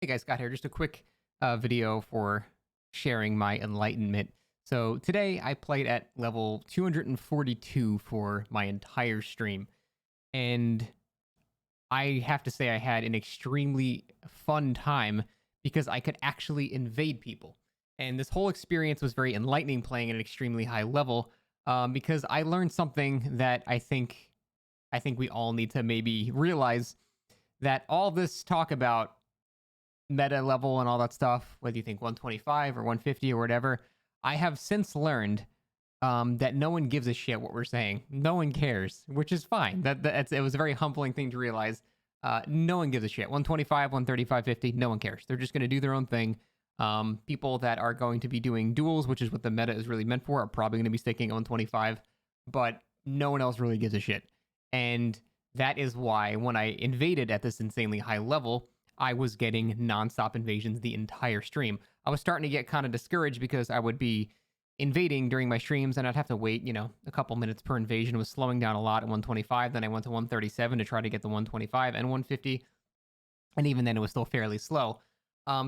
Hey guys, Scott here. Just a quick video for sharing my enlightenment. So today I played at level 242 for my entire stream. And I have to say I had an extremely fun time because I could actually invade people. And this whole experience was very enlightening playing at an extremely high level because I learned something that I think we all need to maybe realize that all this talk about meta level and all that stuff, whether you think 125 or 150 or whatever, I have since learned that no one gives a shit what we're saying. No one cares, which is fine. It was a very humbling thing to realize. No one gives a shit. 125, 135, 50, no one cares. They're just going to do their own thing. People that are going to be doing duels, which is what the meta is really meant for, are probably going to be sticking at 125, but no one else really gives a shit. And that is why when I invaded at this insanely high level, I was getting nonstop invasions the entire stream. I was starting to get kind of discouraged because I would be invading during my streams and I'd have to wait, a couple minutes per invasion. It was slowing down a lot at 125. Then I went to 137 to try to get the 125 and 150. And even then it was still fairly slow.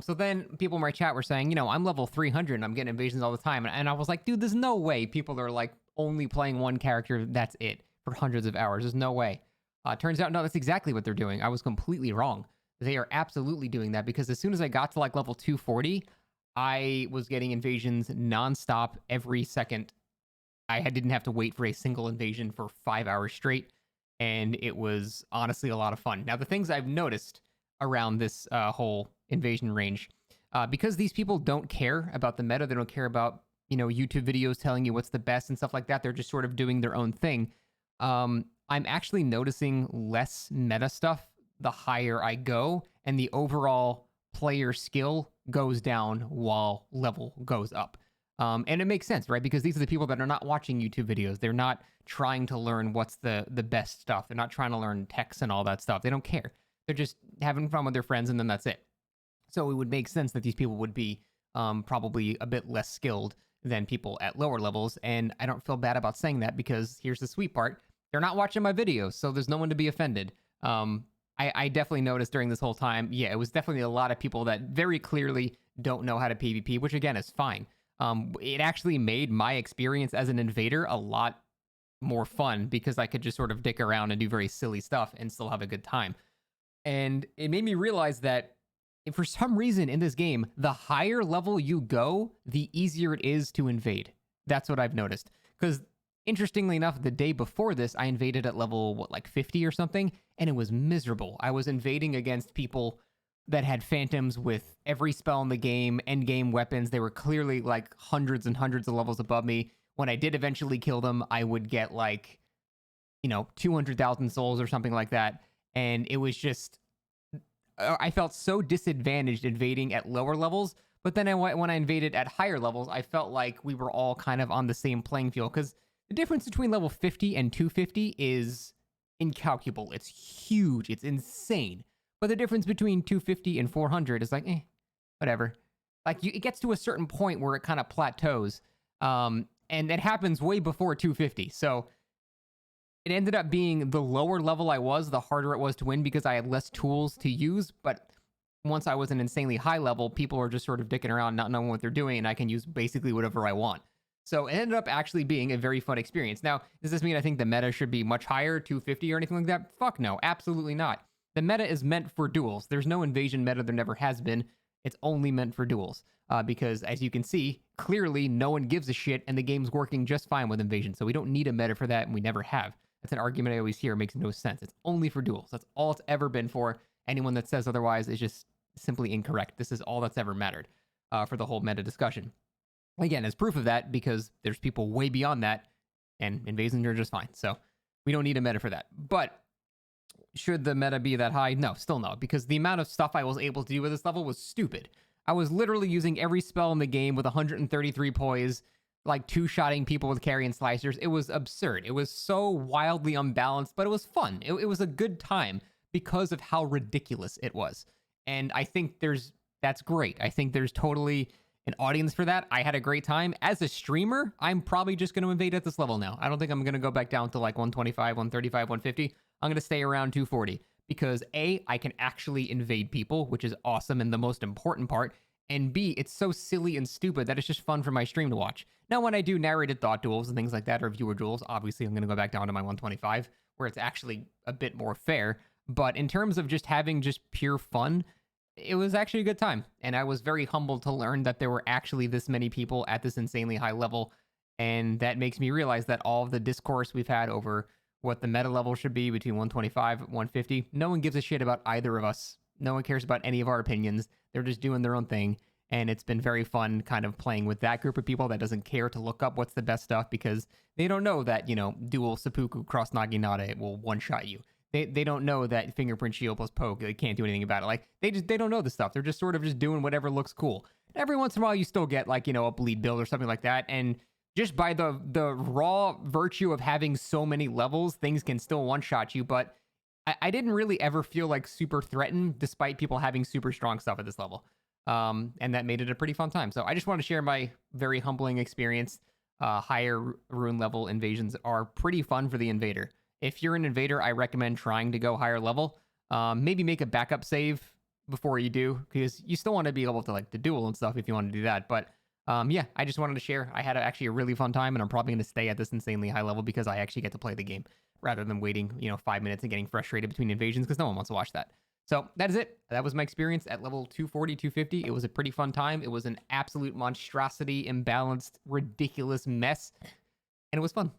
So then people in my chat were saying, I'm level 300 and I'm getting invasions all the time. And I was like, dude, there's no way people are like only playing one character. That's it for hundreds of hours. There's no way. Turns out, no, that's exactly what they're doing. I was completely wrong. They are absolutely doing that because as soon as I got to like level 240, I was getting invasions nonstop every second. Didn't have to wait for a single invasion for 5 hours straight. And it was honestly a lot of fun. Now, the things I've noticed around this whole invasion range, because these people don't care about the meta, they don't care about, YouTube videos telling you what's the best and stuff like that. They're just sort of doing their own thing. I'm actually noticing less meta stuff the higher I go, and the overall player skill goes down while level goes up. And it makes sense, right? Because these are the people that are not watching YouTube videos. They're not trying to learn what's the best stuff. They're not trying to learn techs and all that stuff. They don't care. They're just having fun with their friends, and then that's it. So it would make sense that these people would be probably a bit less skilled than people at lower levels. And I don't feel bad about saying that because here's the sweet part. They're not watching my videos, so there's no one to be offended. I definitely noticed during this whole time, yeah, it was definitely a lot of people that very clearly don't know how to PvP, which again is fine. It actually made my experience as an invader a lot more fun because I could just sort of dick around and do very silly stuff and still have a good time. And it made me realize that if for some reason in this game, the higher level you go, the easier it is to invade. That's what I've noticed. Because interestingly enough, the day before this, I invaded at level, 50 or something, and it was miserable. I was invading against people that had phantoms with every spell in the game, end game weapons. They were clearly like hundreds and hundreds of levels above me. When I did eventually kill them, I would get 200,000 souls or something like that. And it was just, I felt so disadvantaged invading at lower levels. But then when I invaded at higher levels, I felt like we were all kind of on the same playing field because the difference between level 50 and 250 is incalculable. It's huge. It's insane. But the difference between 250 and 400 is whatever. It gets to a certain point where it kind of plateaus. And it happens way before 250. So it ended up being the lower level I was, the harder it was to win because I had less tools to use. But once I was an insanely high level, people are just sort of dicking around, not knowing what they're doing, and I can use basically whatever I want. So it ended up actually being a very fun experience. Now, does this mean I think the meta should be much higher, 250 or anything like that? Fuck no, absolutely not. The meta is meant for duels. There's no invasion meta, there never has been. It's only meant for duels. Because as you can see, clearly no one gives a shit and the game's working just fine with invasion. So we don't need a meta for that and we never have. That's an argument I always hear. It makes no sense. It's only for duels. That's all it's ever been for. Anyone that says otherwise is just simply incorrect. This is all that's ever mattered for the whole meta discussion. Again, as proof of that, because there's people way beyond that, and invasions are just fine. So we don't need a meta for that. But should the meta be that high? No, still no, because the amount of stuff I was able to do with this level was stupid. I was literally using every spell in the game with 133 poise, two-shotting people with carry and slicers. It was absurd. It was so wildly unbalanced, but it was fun. It was a good time because of how ridiculous it was. And I think that's great. I think there's totally an audience for that. I had a great time. As a streamer, I'm probably just going to invade at this level now. I don't think I'm going to go back down to 125, 135, 150. I'm going to stay around 240 because A, I can actually invade people, which is awesome and the most important part. And B, it's so silly and stupid that it's just fun for my stream to watch. Now, when I do narrated thought duels and things like that, or viewer duels, obviously I'm going to go back down to my 125, where it's actually a bit more fair. But in terms of just having just pure fun, it was actually a good time. And I was very humbled to learn that there were actually this many people at this insanely high level. And that makes me realize that all of the discourse we've had over what the meta level should be between 125 and 150, no one gives a shit about either of us. No one cares about any of our opinions. They're just doing their own thing. And it's been very fun kind of playing with that group of people that doesn't care to look up what's the best stuff because they don't know that, dual seppuku cross naginata will one-shot you. They don't know that fingerprint shield plus poke, they can't do anything about it. Like, they don't know the stuff. They're just sort of just doing whatever looks cool. Every once in a while, you still get, like, a bleed build or something like that. And just by the raw virtue of having so many levels, things can still one-shot you. But I didn't really ever feel like super threatened despite people having super strong stuff at this level. And that made it a pretty fun time. So I just want to share my very humbling experience. Higher rune level invasions are pretty fun for the invader. If you're an invader, I recommend trying to go higher level. Maybe make a backup save before you do, because you still want to be able to like the duel and stuff if you want to do that. But yeah, I just wanted to share. I had actually a really fun time, and I'm probably going to stay at this insanely high level because I actually get to play the game rather than waiting, 5 minutes and getting frustrated between invasions because no one wants to watch that. So that is it. That was my experience at level 240, 250. It was a pretty fun time. It was an absolute monstrosity, imbalanced, ridiculous mess, and it was fun.